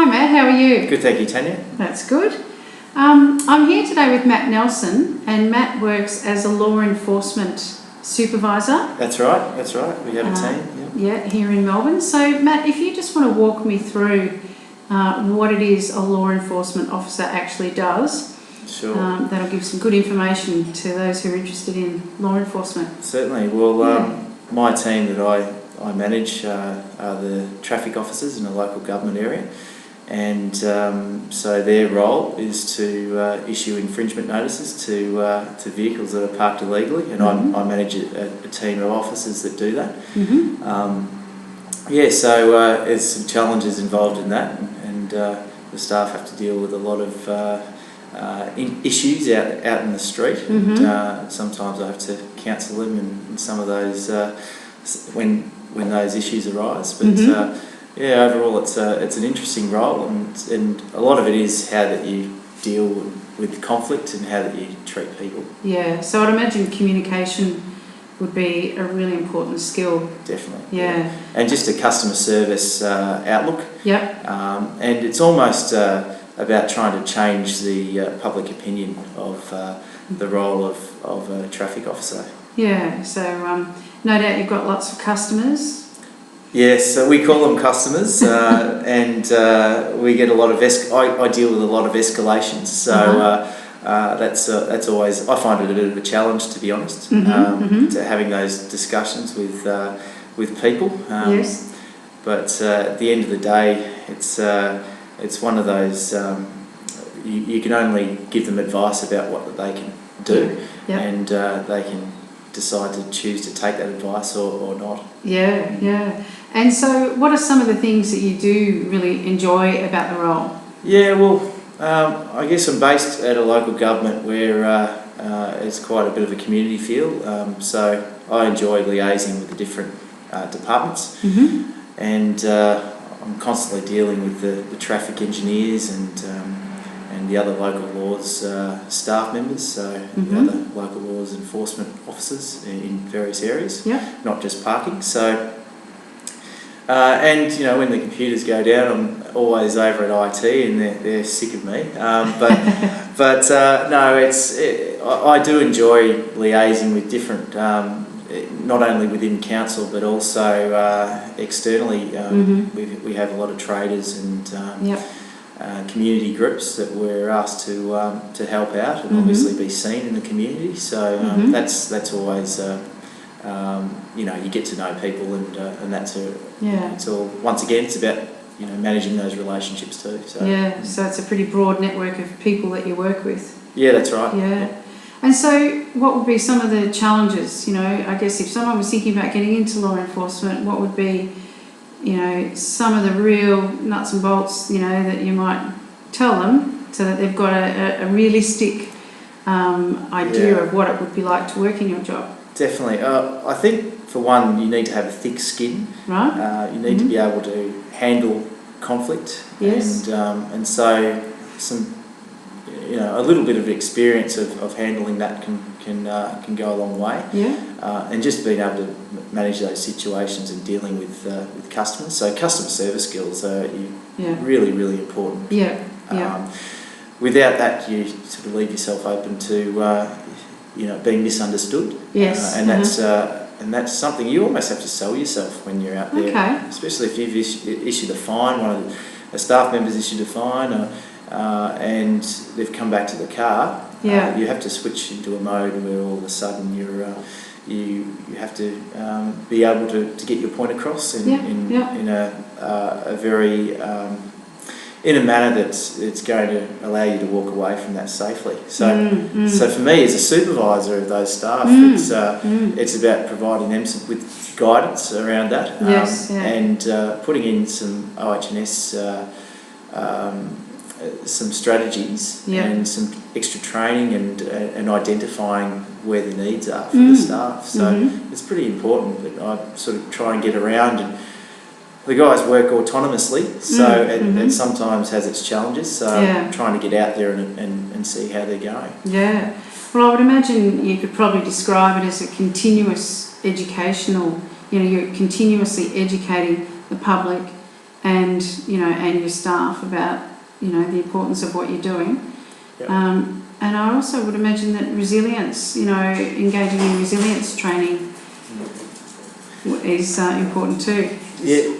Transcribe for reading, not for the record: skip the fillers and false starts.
Hi Matt, how are you? Good, thank you, Tanya. That's good. I'm here today with Matt Nelson, and Matt works as a Law Enforcement Supervisor. That's right. We have a team. Yeah, here in Melbourne. So Matt, if you just want to walk me through what it is a law enforcement officer actually does. Sure. That'll give some good information to those who are interested in law enforcement. Certainly. Well, my team that I manage are the traffic officers in a local government area, and so their role is to issue infringement notices to vehicles that are parked illegally, and I manage a team of officers that do that. So there's some challenges involved in that, and the staff have to deal with a lot of issues out in the street, and sometimes I have to counsel them in some of those when those issues arise. But overall it's an interesting role, and a lot of it is how that you deal with conflict and how that you treat people. Yeah, so I'd imagine communication would be a really important skill. Definitely. Yeah. And just a customer service outlook. Yep. And it's almost about trying to change the public opinion of the role of a traffic officer. Yeah, so no doubt you've got lots of customers. Yes, so we call them customers, and we get a lot of I deal with a lot of escalations, so that's always, I find it a bit of a challenge, to be honest, to having those discussions with people. Yes. But at the end of the day, it's one of those, you can only give them advice about what they can do, and they can decide to choose to take that advice or not. Yeah. And so what are some of the things that you do really enjoy about the role? Yeah, well, I guess I'm based at a local government where it's quite a bit of a community feel, so I enjoy liaising with the different departments, and I'm constantly dealing with the traffic engineers and the other local laws staff members, so the other local laws enforcement officers in various areas, not just parking. So, and when the computers go down, I'm always over at IT, and they're sick of me. But no, I do enjoy liaising with different, not only within council but also externally. We have a lot of traders and community groups that we're asked to help out and obviously be seen in the community. So that's always you get to know people, and that's it's all, once again, it's about managing those relationships too. So so it's a pretty broad network of people that you work with. Yeah, that's right. Yeah. And so what would be some of the challenges? I guess if someone was thinking about getting into law enforcement, what would be some of the real nuts and bolts, that you might tell them so that they've got a realistic idea of what it would be like to work in your job? Definitely. I think, for one, you need to have a thick skin. Right. You need to be able to handle conflict. Yes. And so some, a little bit of experience of handling that can go a long way. Yeah. And just being able to manage those situations and dealing with customers. So customer service skills are really, really important. Yeah. Without that, you sort of leave yourself open to being misunderstood. Yes. And that's something you almost have to sell yourself when you're out there. Okay. Especially if you've issued a fine, one of the staff members issued a fine, and they've come back to the car. You have to switch into a mode where all of a sudden you have to be able to get your point across in a very in a manner that's going to allow you to walk away from that safely. So, so for me as a supervisor of those staff, it's about providing them with guidance around that, and putting in some OH&S, some strategies and some extra training and identifying where the needs are for the staff. So it's pretty important that I sort of try and get around, and the guys work autonomously, so it sometimes has its challenges, so I'm trying to get out there and see how they're going. Yeah. Well, I would imagine you could probably describe it as a continuous educational, you're continuously educating the public and and your staff about the importance of what you're doing. Yep. And I also would imagine that resilience, engaging in resilience training is important too. Yeah,